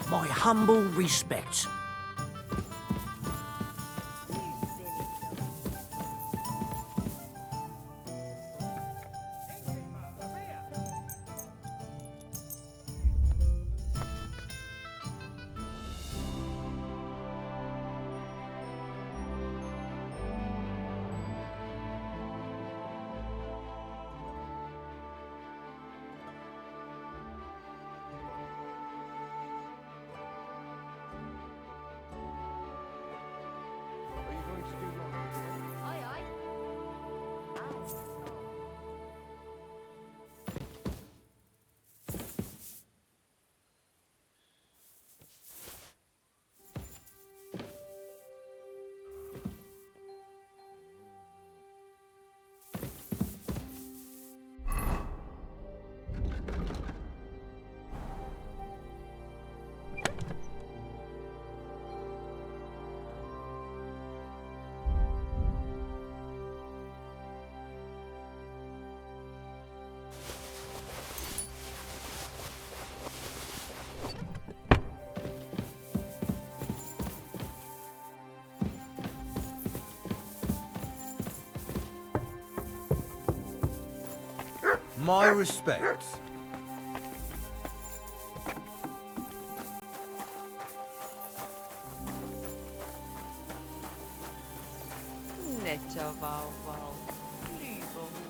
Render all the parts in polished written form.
My humble respects. My respects. Nećo, vau. Libo.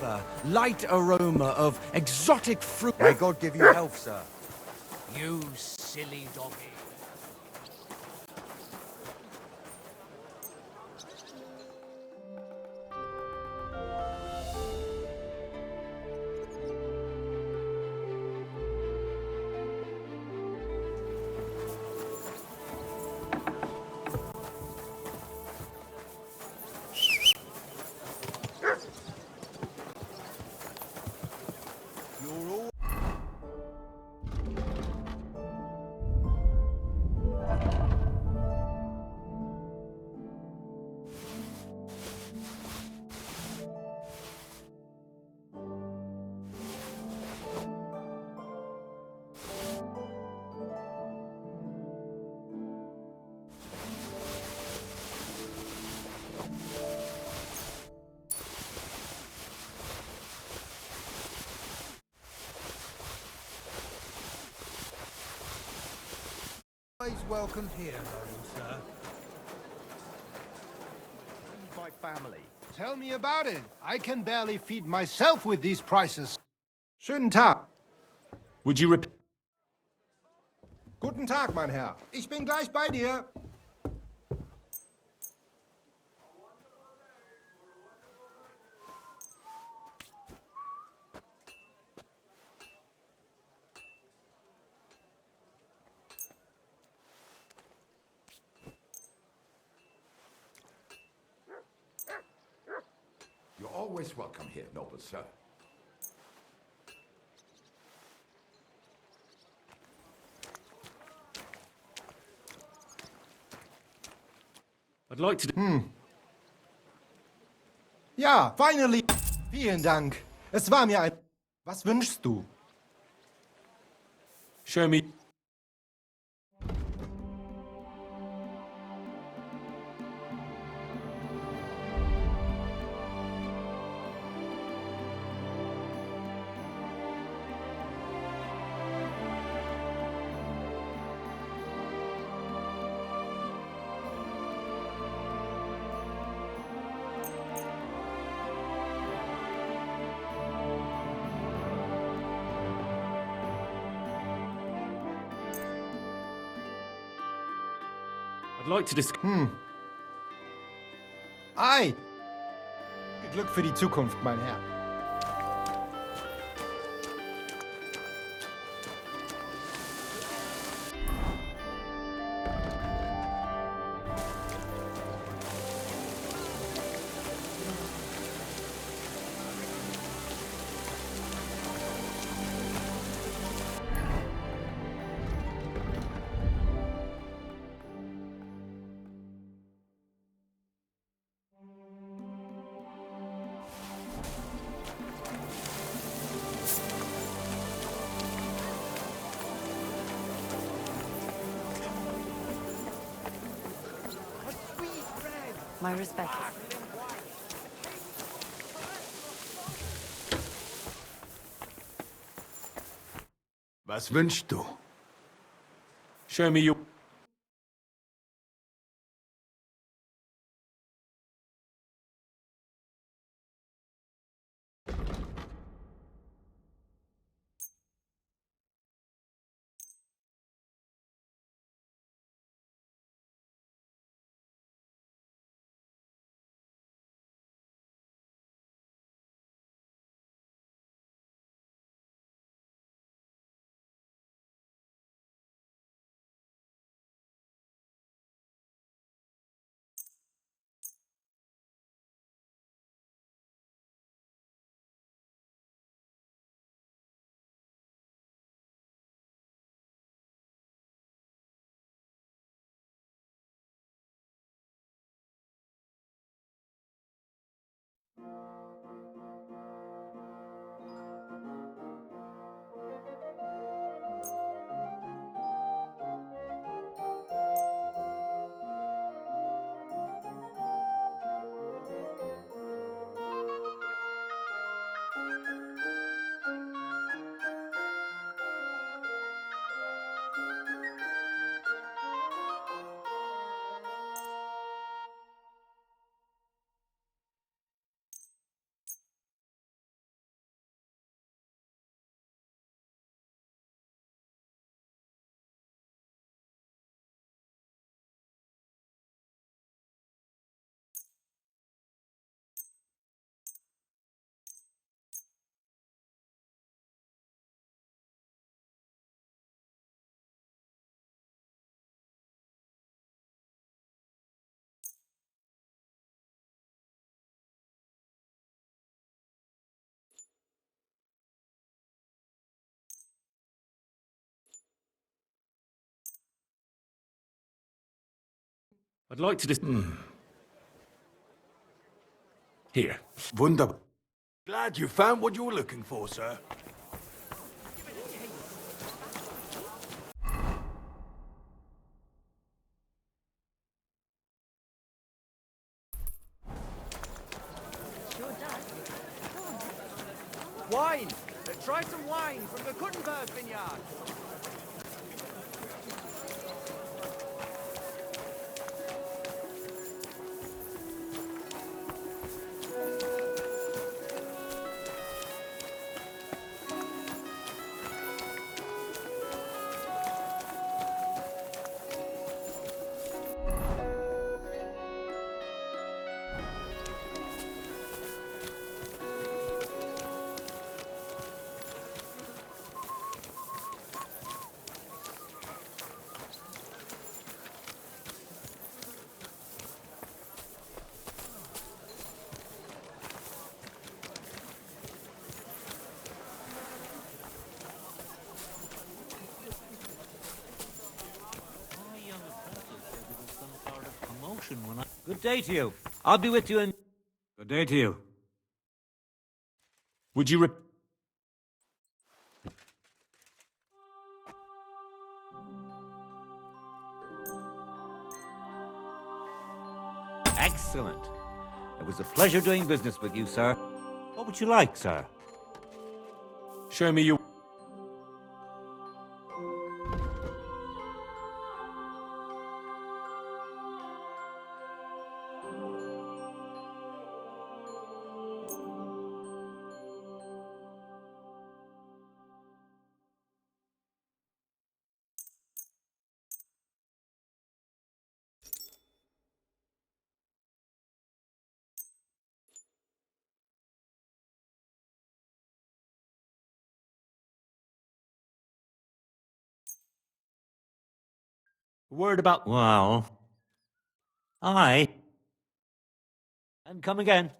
the light aroma of exotic fruit. May God give you health, sir. You silly doggy. You're all... Always welcome here, noble sir. My family. Tell me about it. I can barely feed myself with these prices. Schönen Tag. Would you repeat? Guten Tag, mein Herr. Ich bin gleich bei dir. You're always welcome here, noble sir. I'd like to. Ja, finally. Vielen Dank. Es war mir ein... Was wünschst du? Show me. I'd like to discuss. Ei. Glück für die Zukunft, mein Herr. My respects. Was wünschst du? Show me your. I'd like to Here. Wunderbar. Glad you found what you were looking for, sir. Wine! Try some wine from the Gutenberg vineyard. Good day to you. I'll be with you in... Good day to you. Would you Excellent. It was a pleasure doing business with you, sir. What would you like, sir? show me your... Word about... Well... Aye. And come again.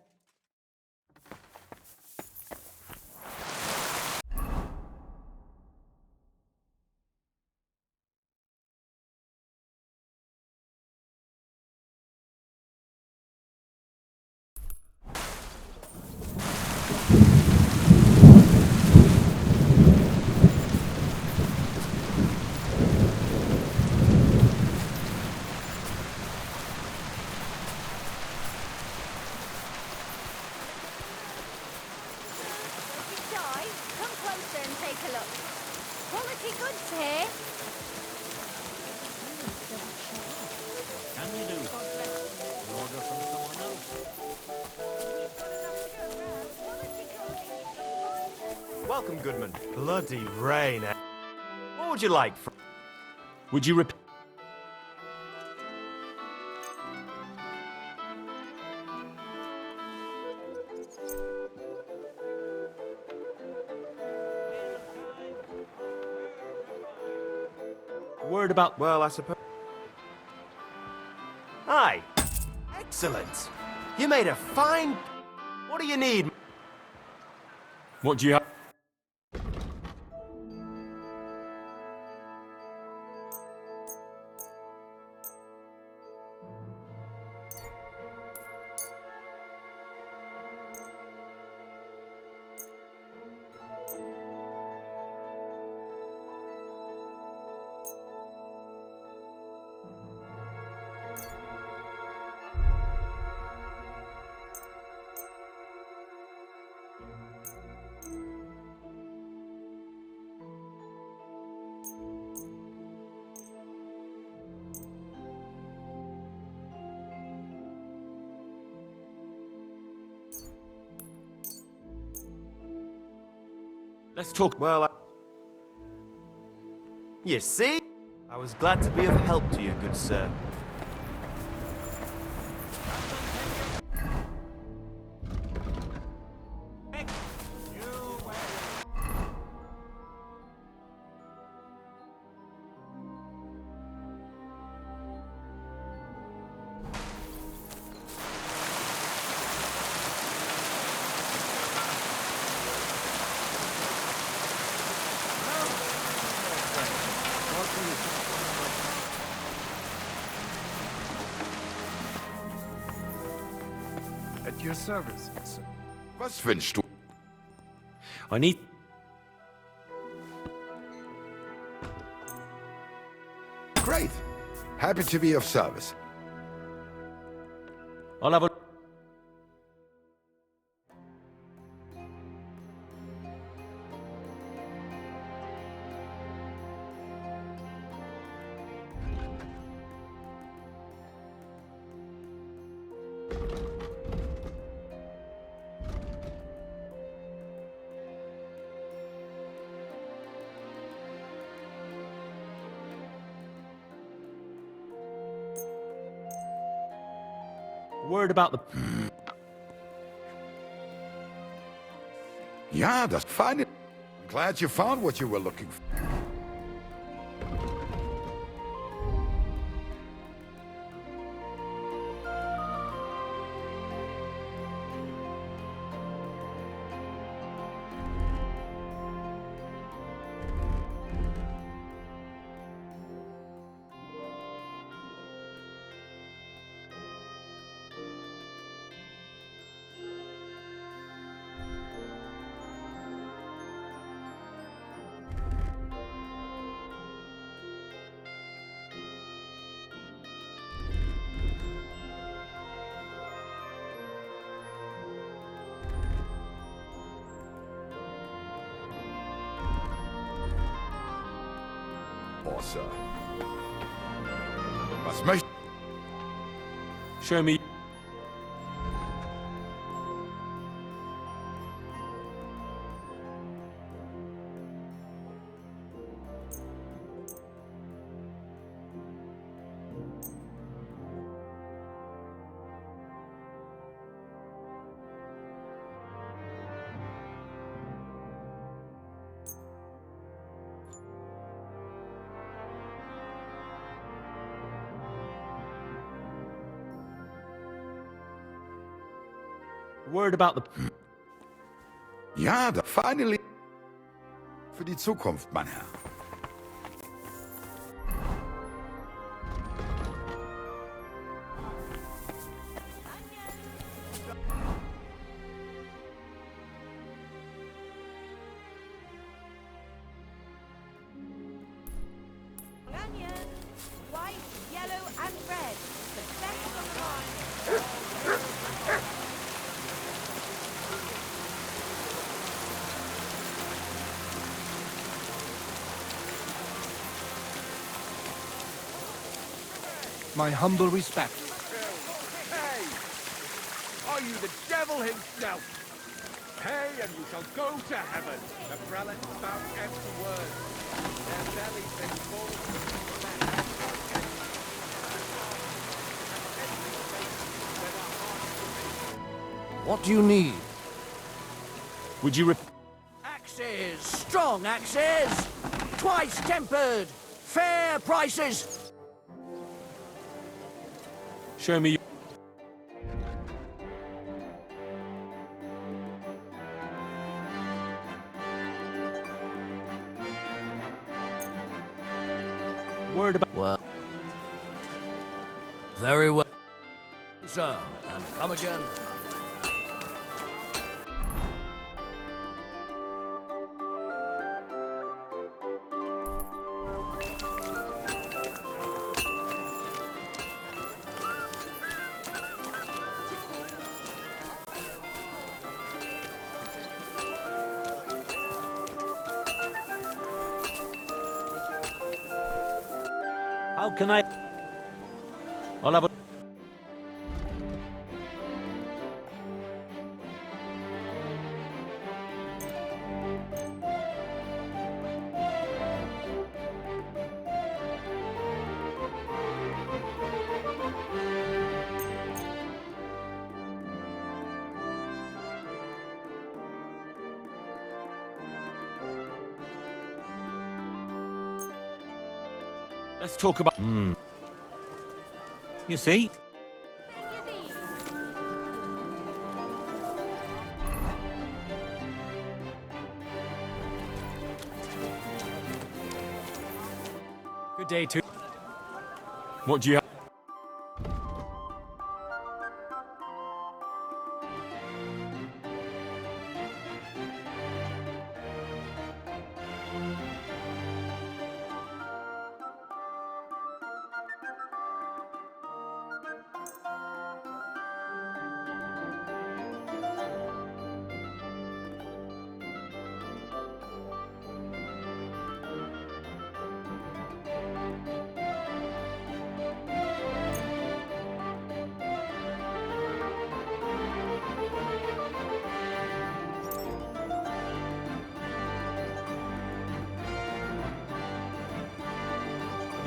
Joy, come closer and take a look. Quality goods here. Can you do? An order from someone else? Welcome, Goodman. Bloody rain. What would you like? Would you Word about... Well, I suppose... Hi. Excellent. You made a fine... What do you need? What do you have? Let's talk... Well, You see? I was glad to be of help to you, good sir. At your service, sir. Was wünschst du? I need. Great. Happy to be of service. I'll have a. Word about the. Ja, das fine. Glad you found what you were looking for. Oh, Sir. Was möchtest Show me. Word about the. Ja, da finally. Für die Zukunft, mein Herr. Onion. White, yellow, and red. The best of the line. My humble respect. Hey! Are you the devil himself? Pay and you shall go to heaven. The prelates spout empty words. Their bellies they full. What do you need? Would you. Axes! Strong axes! Twice tempered! Fair prices! Show me. Word about. Well. Very well. Sir, and come again. How can I... I'll have a. Let's talk about. You see? Good day to. What do you have?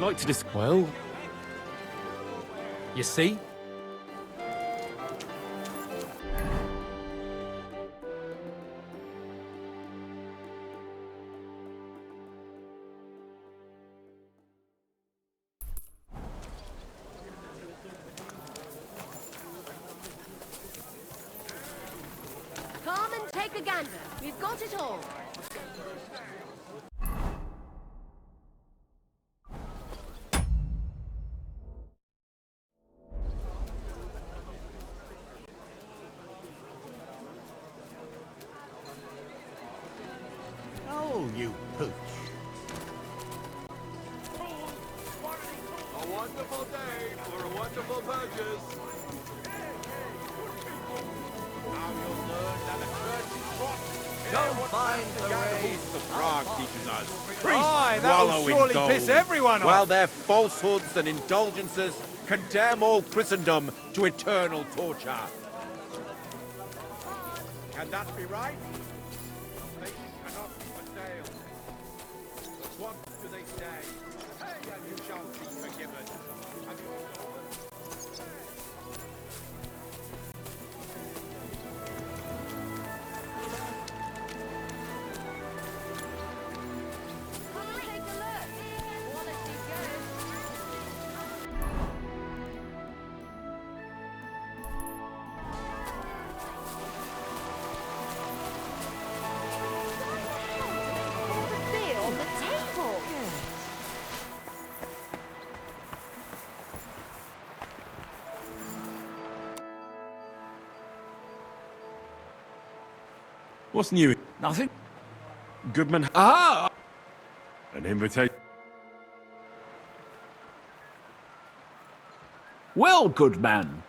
like to discuss. Well, you see? Come and take a gander. We've got it all. Oh, you pooch. A wonderful day for a wonderful purchase. Now you'll learn that a church is what. Don't find the rain. The frog teaches us. Aye, that'll surely piss everyone off. While their falsehoods and indulgences condemn all Christendom to eternal torture. Can that be right? Faith cannot be for sale. But what do they say? Pay and you shall be forgiven. And you Come and take a look. Quality good. All the beer on the table. What's new? Nothing? Goodman. Ah! An invitation. Well, good man,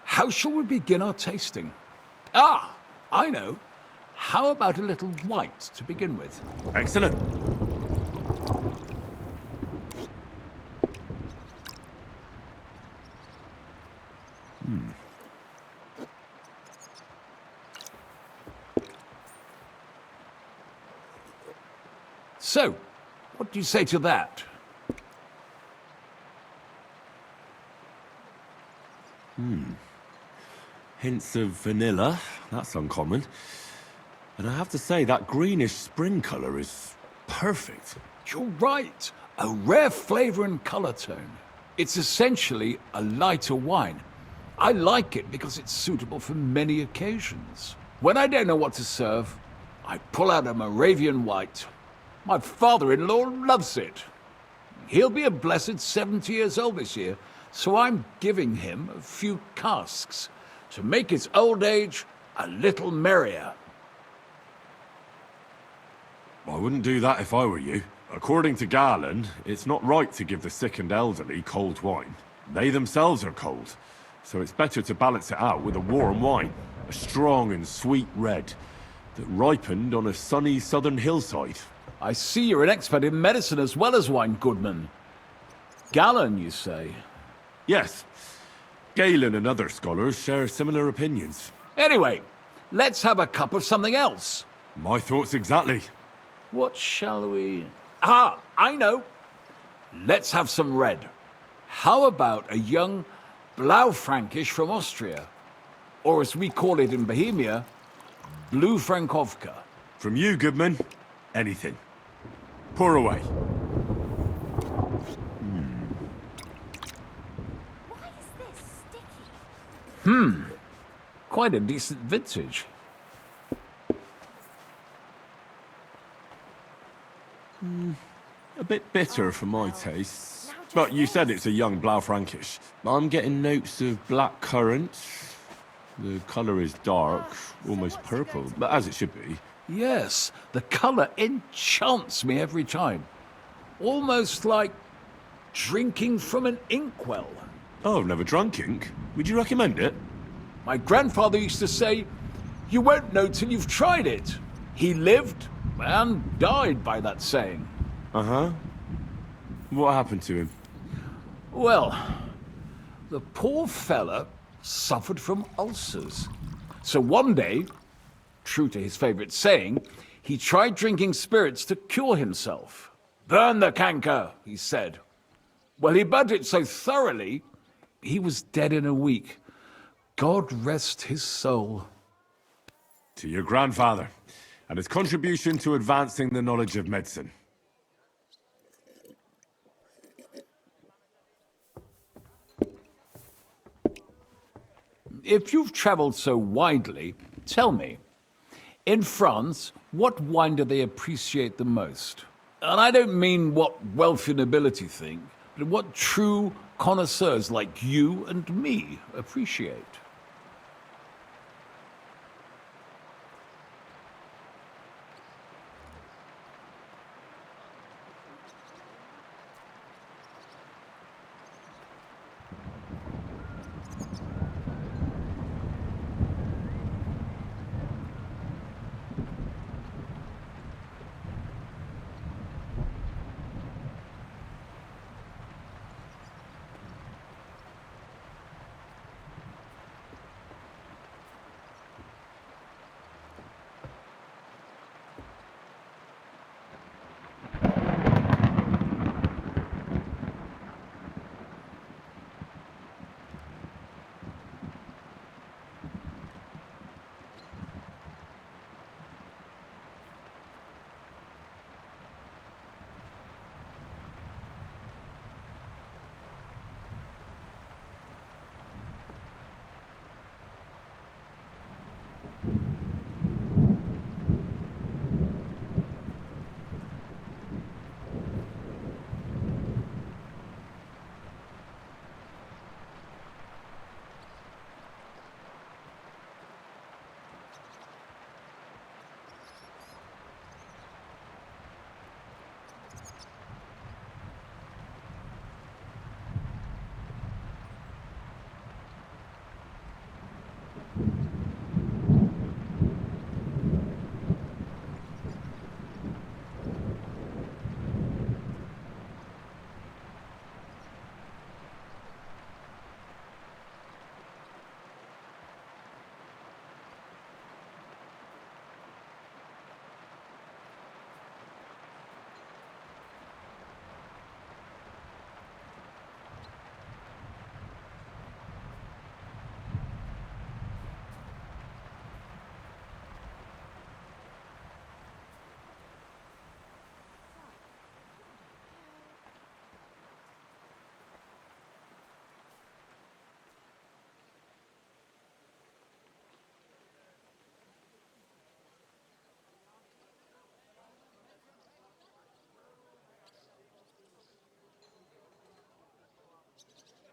how shall we begin our tasting? Ah, I know. How about a little white to begin with? Excellent. So, what do you say to that? Hints of vanilla. That's uncommon. And I have to say, that greenish spring colour is perfect. You're right. A rare flavor and color tone. It's essentially a lighter wine. I like it because it's suitable for many occasions. When I don't know what to serve, I pull out a Moravian white. My father-in-law loves it. He'll be a blessed 70 years old this year, so I'm giving him a few casks to make his old age a little merrier. I wouldn't do that if I were you. According to Garland, it's not right to give the sick and elderly cold wine. They themselves are cold, so it's better to balance it out with a warm wine, a strong and sweet red, that ripened on a sunny southern hillside. I see you're an expert in medicine as well as wine, Goodman. Gallon, you say? Yes, Galen and other scholars share similar opinions. Anyway, let's have a cup of something else. My thoughts exactly. What shall we... Ah, I know. Let's have some red. How about a young Blaufränkisch from Austria? Or as we call it in Bohemia, Blue Frankovka. From you, Goodman, anything. Pour away. Why is this sticky? Quite a decent vintage. A bit bitter for my tastes. But you said it's a young Blaufränkisch. I'm getting notes of black currant. The colour is dark, almost purple, but as it should be. Yes, the color enchants me every time. Almost like drinking from an inkwell. Oh, I've never drunk ink. Would you recommend it? My grandfather used to say, "You won't know till you've tried it." He lived and died by that saying. Uh-huh. What happened to him? Well, the poor fella suffered from ulcers. So one day, true to his favorite saying, he tried drinking spirits to cure himself. "Burn the canker," he said. Well, he burnt it so thoroughly, he was dead in a week. God rest his soul. To your grandfather, and his contribution to advancing the knowledge of medicine. If you've traveled so widely, tell me, in France, what wine do they appreciate the most? And I don't mean what wealthy nobility think, but what true connoisseurs like you and me appreciate.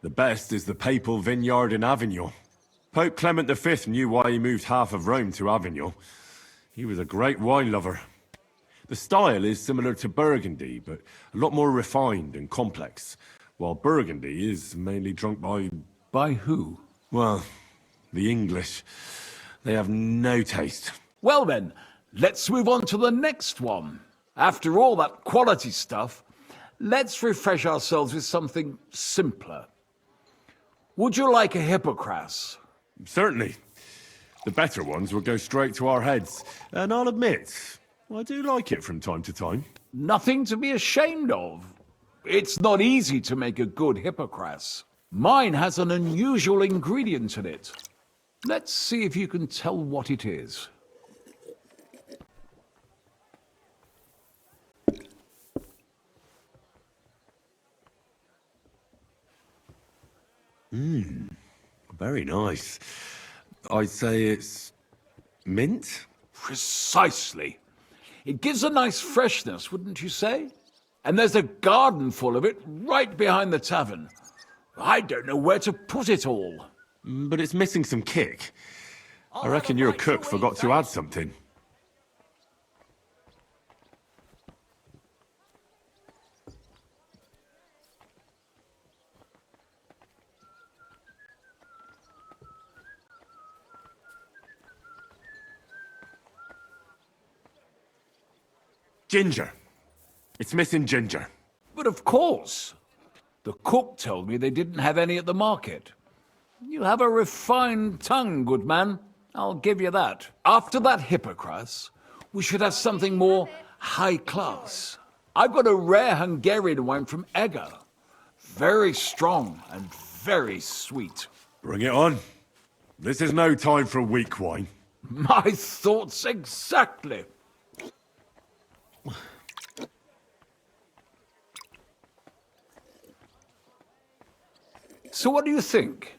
The best is the papal vineyard in Avignon. Pope Clement V knew why he moved half of Rome to Avignon. He was a great wine lover. The style is similar to Burgundy, but a lot more refined and complex, while Burgundy is mainly drunk by... By who? Well, the English. They have no taste. Well then, let's move on to the next one. After all that quality stuff, let's refresh ourselves with something simpler. Would you like a Hippocras? Certainly. The better ones will go straight to our heads. And I'll admit, I do like it from time to time. Nothing to be ashamed of. It's not easy to make a good Hippocras. Mine has an unusual ingredient in it. Let's see if you can tell what it is. Very nice. I'd say it's... mint? Precisely. It gives a nice freshness, wouldn't you say? And there's a garden full of it right behind the tavern. I don't know where to put it all. But it's missing some kick. I reckon your cook forgot to add something. Ginger. It's missing ginger. But of course. The cook told me they didn't have any at the market. You have a refined tongue, good man. I'll give you that. After that Hippocras, we should have something more high class. I've got a rare Hungarian wine from Eger. very strong and very sweet. Bring it on. This is no time for weak wine. My thoughts exactly. So what do you think?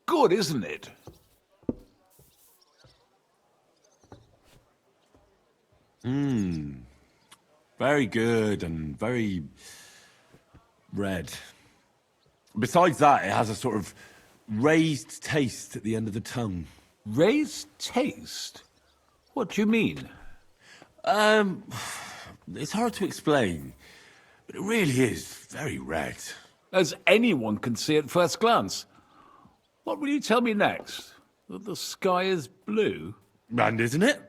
Good, isn't it? Very good and very red. Besides that, it has a sort of raised taste at the end of the tongue. Raised taste? What do you mean? It's hard to explain, but it really is very red. As anyone can see at first glance. What will you tell me next? That the sky is blue? And isn't it?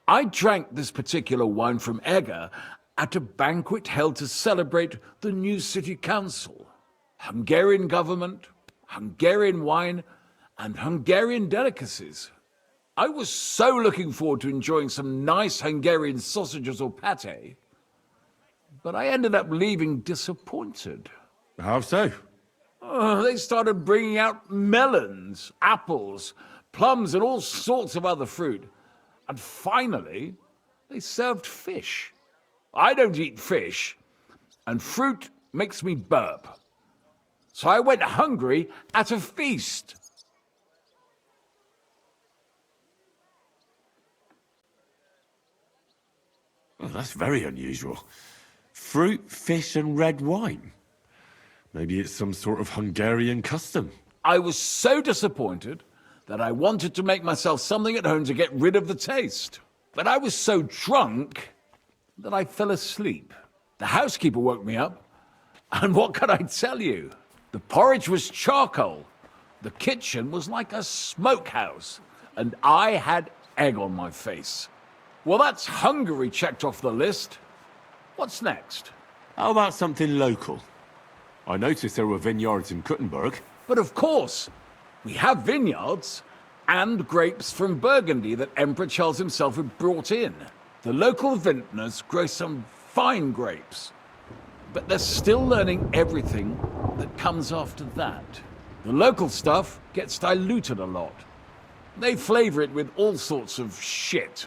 I drank this particular wine from Egger at a banquet held to celebrate the new city council. Hungarian government, Hungarian wine, and Hungarian delicacies. I was so looking forward to enjoying some nice Hungarian sausages or pate, but I ended up leaving disappointed. How so? They started bringing out melons, apples, plums, and all sorts of other fruit. And finally, they served fish. I don't eat fish, and fruit makes me burp. So I went hungry at a feast. Well, that's very unusual. Fruit, fish, and red wine. Maybe it's some sort of Hungarian custom. I was so disappointed that I wanted to make myself something at home to get rid of the taste. But I was so drunk that I fell asleep. The housekeeper woke me up, and what can I tell you? The porridge was charcoal. The kitchen was like a smokehouse, and I had egg on my face. Well, that's Hungary checked off the list. What's next? How about something local? I noticed there were vineyards in Kuttenberg. But of course, we have vineyards and grapes from Burgundy that Emperor Charles himself had brought in. The local vintners grow some fine grapes, but they're still learning everything that comes after that. The local stuff gets diluted a lot. They flavor it with all sorts of shit,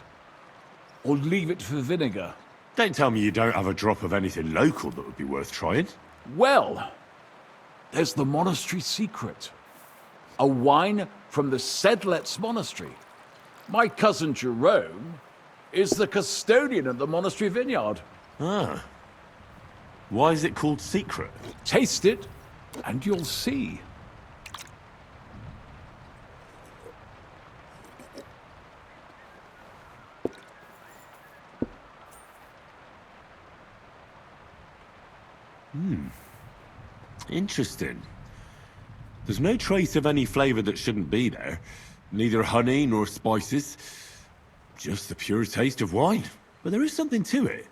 or leave it for vinegar. Don't tell me you don't have a drop of anything local that would be worth trying. Well, there's the monastery secret. A wine from the Sedlets Monastery. My cousin Jerome is the custodian of the monastery vineyard. Ah. Why is it called secret? Taste it, and you'll see. Interesting. There's no trace of any flavour that shouldn't be there. Neither honey nor spices. Just the pure taste of wine. But there is something to it.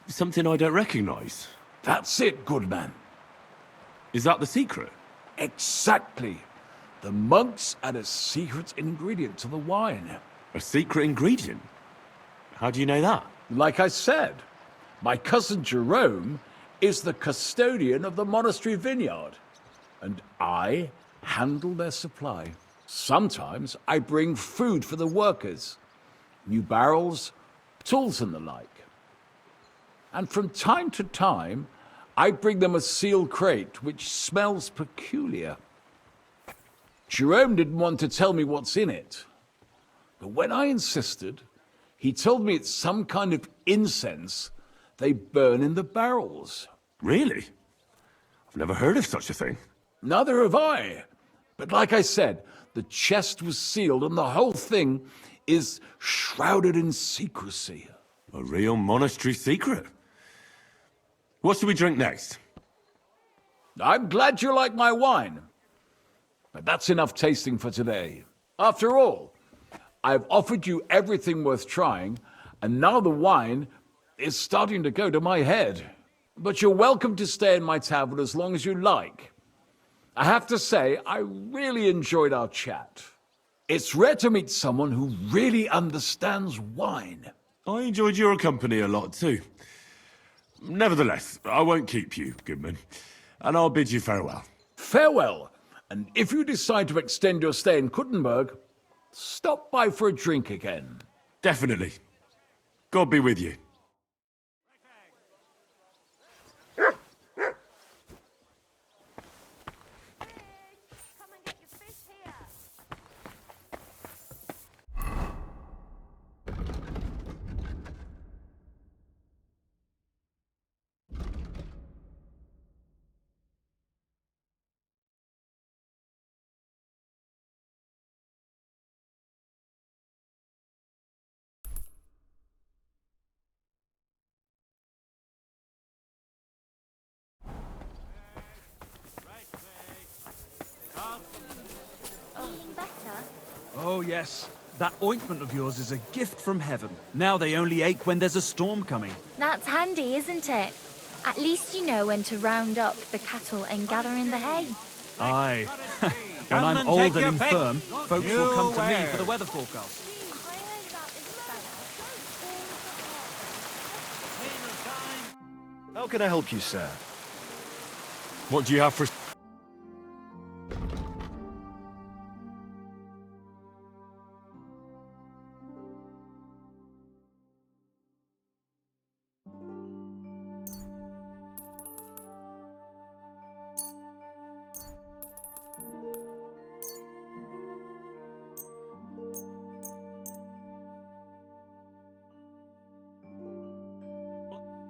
Something I don't recognise. That's it, good man. Is that the secret? Exactly. The monks add a secret ingredient to the wine. A secret ingredient? How do you know that? Like I said, my cousin Jerome is the custodian of the monastery vineyard, and I handle their supply. Sometimes I bring food for the workers, new barrels, tools and the like. And from time to time, I bring them a sealed crate which smells peculiar. Jerome didn't want to tell me what's in it, but when I insisted, he told me it's some kind of incense they burn in the barrels. Really? I've never heard of such a thing. Neither have I. But like I said, the chest was sealed and the whole thing is shrouded in secrecy. A real monastery secret. What should we drink next? I'm glad you like my wine. But that's enough tasting for today. After all, I've offered you everything worth trying, and now the wine is starting to go to my head. But you're welcome to stay in my tavern as long as you like. I have to say, I really enjoyed our chat. It's rare to meet someone who really understands wine. I enjoyed your company a lot too. Nevertheless, I won't keep you, Goodman, and I'll bid you farewell. Farewell. And if you decide to extend your stay in Kuttenberg, stop by for a drink again. Definitely. God be with you. Come and get your fish here. Feeling better? Oh, yes. That ointment of yours is a gift from heaven. Now they only ache when there's a storm coming. That's handy, isn't it? At least you know when to round up the cattle and gather in the hay. Aye. When I'm old and infirm, folks will come to me for the weather forecast. I heard about this How can I help you, sir? What do you have for...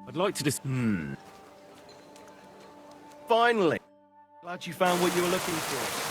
I'd like to just... Finally! Glad you found what you were looking for.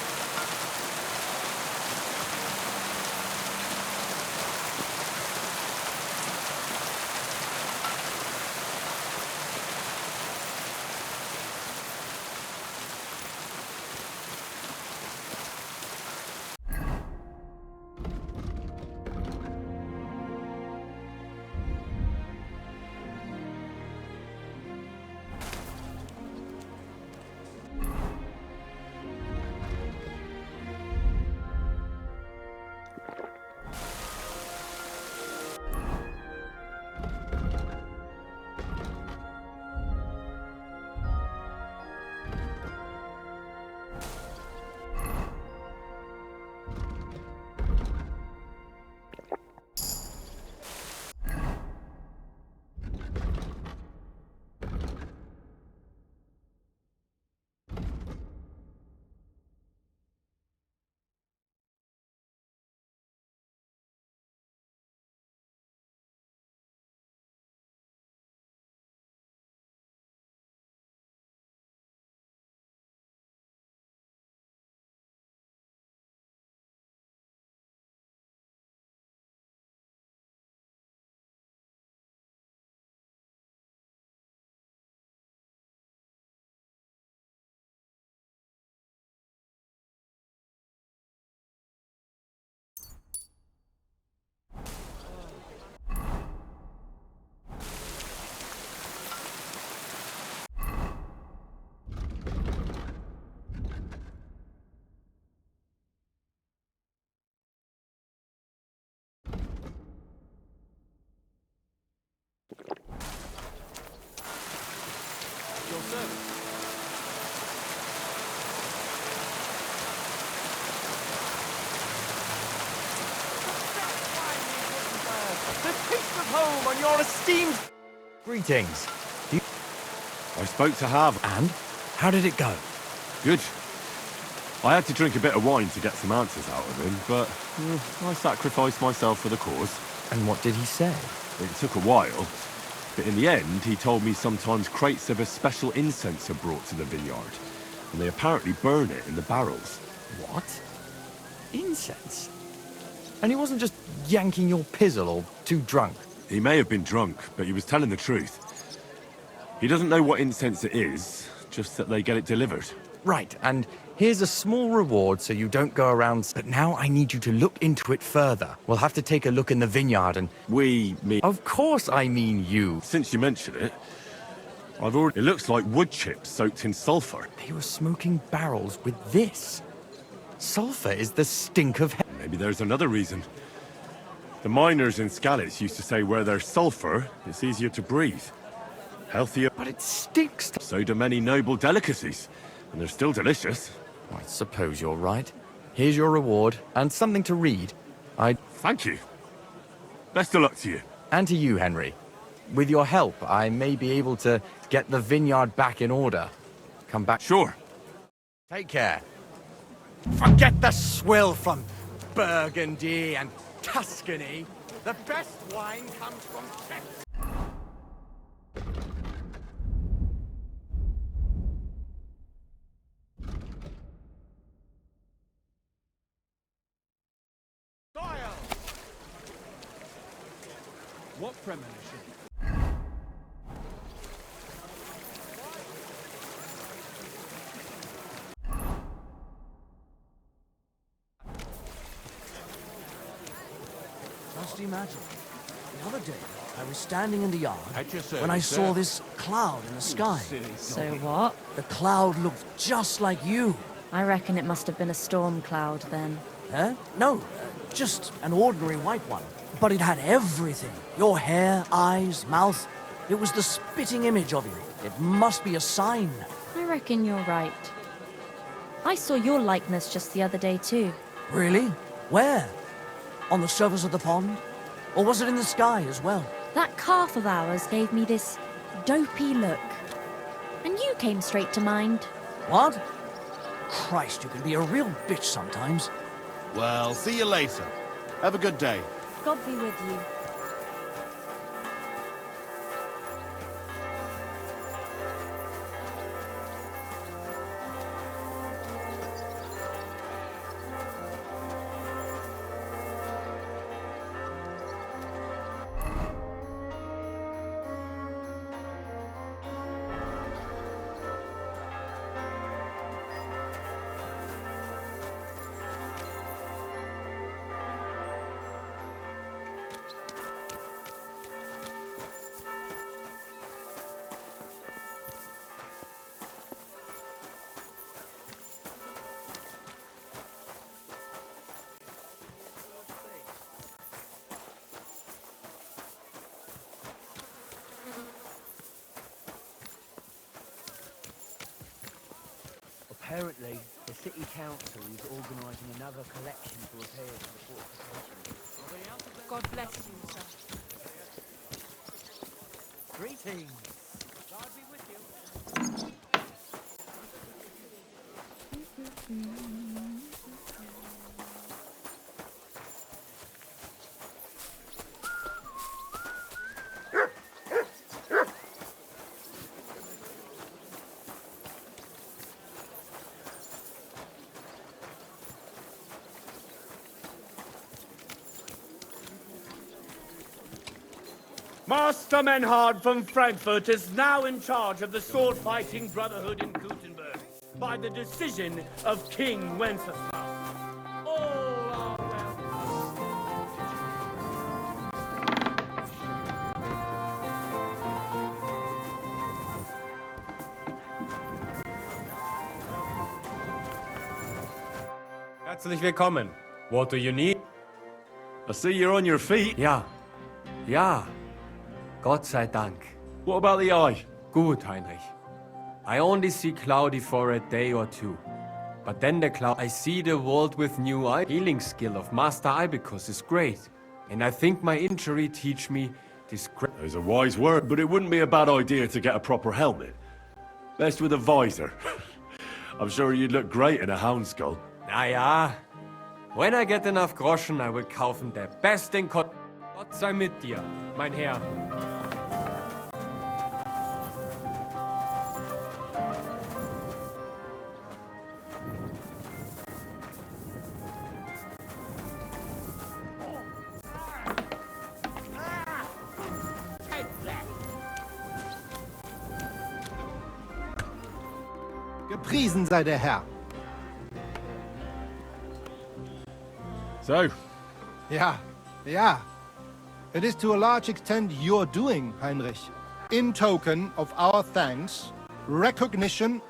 Your service. The taste of home on your esteemed... Greetings. I spoke to Hav. And? How did it go? Good. I had to drink a bit of wine to get some answers out of him, but I sacrificed myself for the cause. And what did he say? It took a while, but in the end, he told me sometimes crates of a special incense are brought to the vineyard, and they apparently burn it in the barrels. What? Incense? And he wasn't just yanking your pizzle or too drunk? He may have been drunk, but he was telling the truth. He doesn't know what incense it is, just that they get it delivered. Right, and here's a small reward so you don't go around... But now I need you to look into it further. We'll have to take a look in the vineyard and... Me... Of course I mean you. Since you mention it, I've already... It looks like wood chips soaked in sulfur. They were smoking barrels with this. Sulfur is the stink of hell. Maybe there's another reason. The miners in Scalitz used to say where there's sulfur, it's easier to breathe. Healthier, But it sticks. so do many noble delicacies. And they're still delicious. I suppose you're right. Here's your reward, and something to read. Thank you. Best of luck to you. And to you, Henry. With your help, I may be able to get the vineyard back in order. Come back. Sure. Take care. Forget the swill from Burgundy and Tuscany. The best wine comes from Texas. What premonition? Just imagine. The other day, I was standing in the yard At your service, when I saw sir. this cloud in the sky. So what? The cloud looked just like you. I reckon it must have been a storm cloud then. Huh? No, just an ordinary white one. But it had everything. Your hair, eyes, mouth. It was the spitting image of you. It must be a sign. I reckon you're right. I saw your likeness just the other day too. Really? Where? On the surface of the pond? Or was it in the sky as well? That calf of ours gave me this dopey look. And you came straight to mind. What? Christ, you can be a real bitch sometimes. Well, see you later. Have a good day. God be with you. Apparently, the city council is organising another collection for repairs to the fortifications. God bless you, sir. Greetings. God be with you. Master Menhard from Frankfurt is now in charge of the sword-fighting brotherhood in Gutenberg by the decision of King Wenceslas. All are welcome. Herzlich willkommen. What do you need? I see you're on your feet. Ja. Ja. Gott sei Dank. What about the eye? Gut, Heinrich. I only see cloudy for a day or two. But then the cloud... I see the world with new eye. Healing skill of Master Ibicus is great. And I think my injury teach me this great... There's a wise word, but it wouldn't be a bad idea to get a proper helmet. Best with a visor. I'm sure you'd look great in a hound skull. Na ja. When I get enough Groschen, I will kaufen der besten Gott sei mit dir, mein Herr. Gepriesen sei der Herr. So, Ja, ja. It is to a large extent your doing, Heinrich. In token of our thanks, recognition...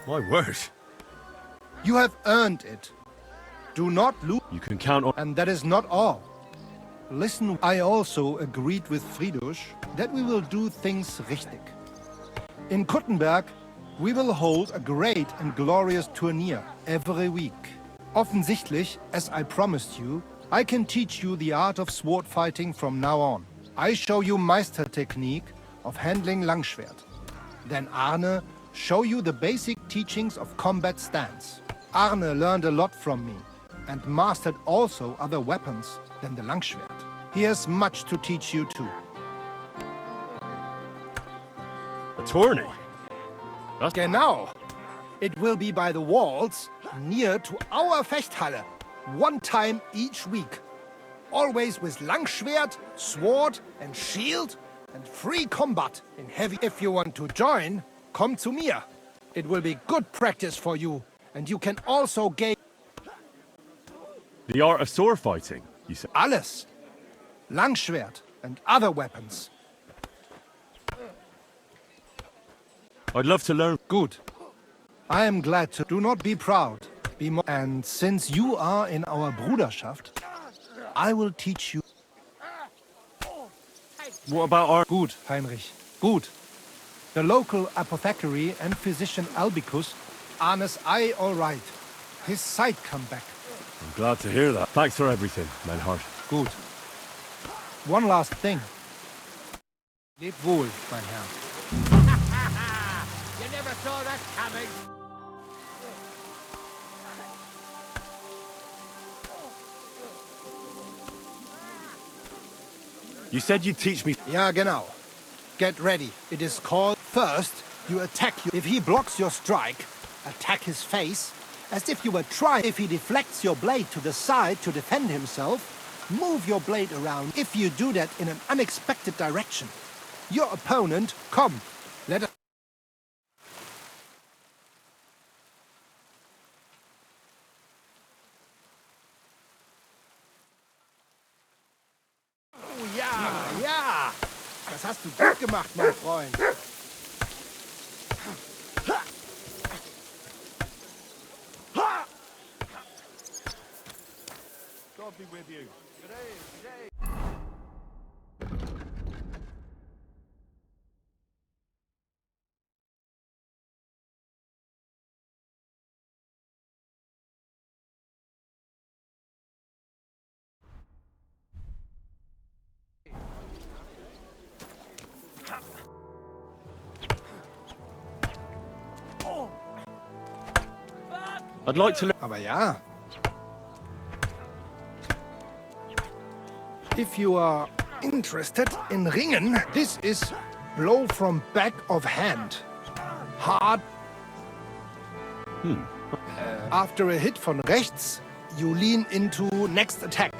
my word. You have earned it. Do not lose... You can count on... And that is not all. Listen, I also agreed with Friedrich that we will do things richtig. In Kuttenberg, we will hold a great and glorious tourney every week. Offensichtlich, as I promised you, I can teach you the art of sword fighting from now on. I show you Meistertechnique of handling Langschwert. Then Arne show you the basic teachings of combat stance. Arne learned a lot from me and mastered also other weapons than the Langschwert. He has much to teach you too. A tourney? That's... Genau. It will be by the walls near to our Fechthalle, one time each week. Always with Langschwert, sword and shield and free combat in heavy. If you want to join, come to mir. It will be good practice for you, and you can also gain... The art of sword fighting, you said? Alles. Langschwert and other weapons. I'd love to learn. Good. I am glad to. Do not be proud. Be more. And since you are in our Bruderschaft, I will teach you. What about our... Gut, Heinrich. Gut. The local apothecary and physician Albicus, Arne's eye all right. His sight come back. I'm glad to hear that. Thanks for everything, Menhard. Gut. One last thing. Leb wohl, mein Herr. You never saw that coming. You said you'd teach me... Ja, genau. Get ready. It is called... First, you attack you. If he blocks your strike, attack his face, as if you were trying. If he deflects your blade to the side to defend himself, move your blade around. If you do that in an unexpected direction, your opponent, come, let us... Oh ja, ja! Das hast du gut gemacht, mein Freund. God be with you. I'd like to learn... Aber ja. If you are interested in ringen, this is blow from back of hand. Hard. After a hit von rechts, you lean into next attack.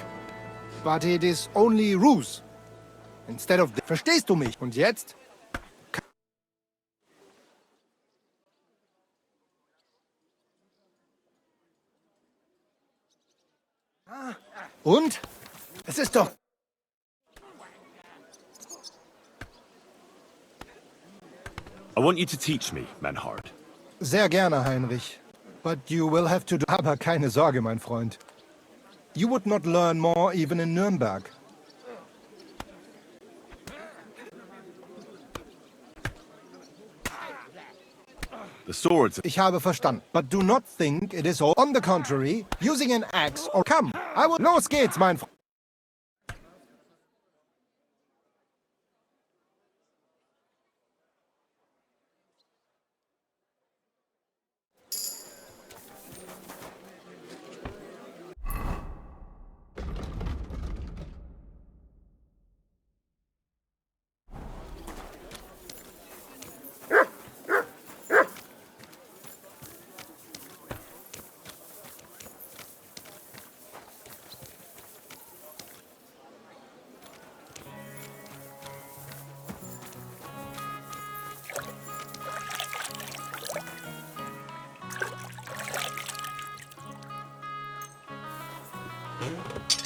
But it is only ruse. Instead of... Verstehst du mich? Und jetzt? Und? Es ist doch... I want you to teach me, Menhard. Sehr gerne, Heinrich. But you will have to do... Aber keine Sorge, mein Freund. You would not learn more even in Nürnberg. The swords... Ich habe verstanden. But do not think it is all... On the contrary, using an axe or... Come, I will... Los geht's, mein Freund.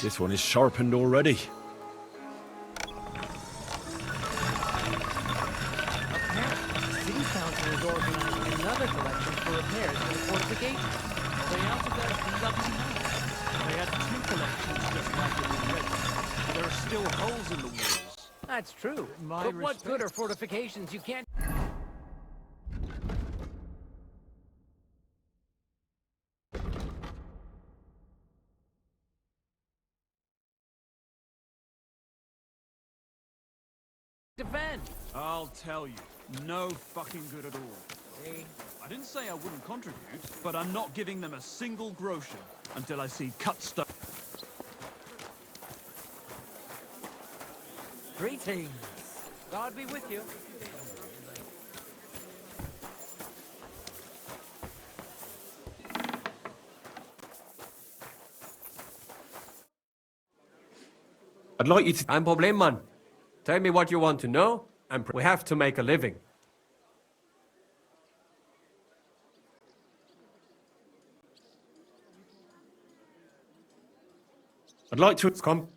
This one is sharpened already. City Council is organizing another collection for repairs to the fortifications. Are they out of their lucky night? They had two collections just like it already. There are still holes in the walls. That's true. My But what good respect. are fortifications you can't... defend? I'll tell you, no fucking good at all. See? I didn't say I wouldn't contribute, but I'm not giving them a single groschen until I see cut stone. Greetings. God be with you. I'd like you to... Ein Problem, Mann. Tell me what you want to know, and we have to make a living. I'd like to... Come.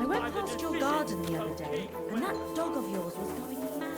I went past your garden the other day, and that dog of yours was going mad.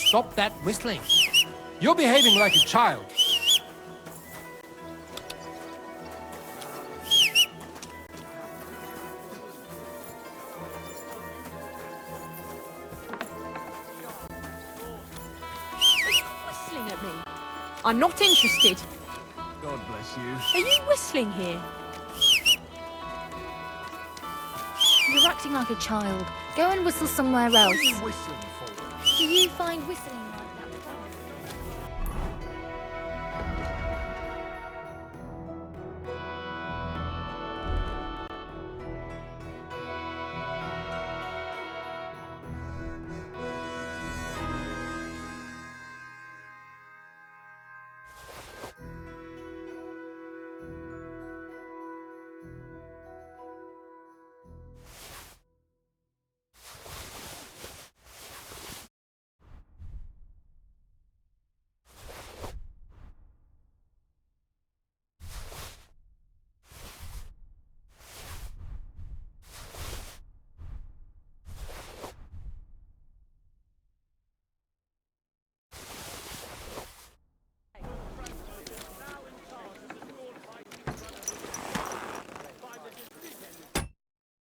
Stop that whistling. You're behaving like a child. Whistling at me. I'm not interested. God bless you. Are you whistling here? You're acting like a child. Go and whistle somewhere else. What are you whistling for? Do you find whistling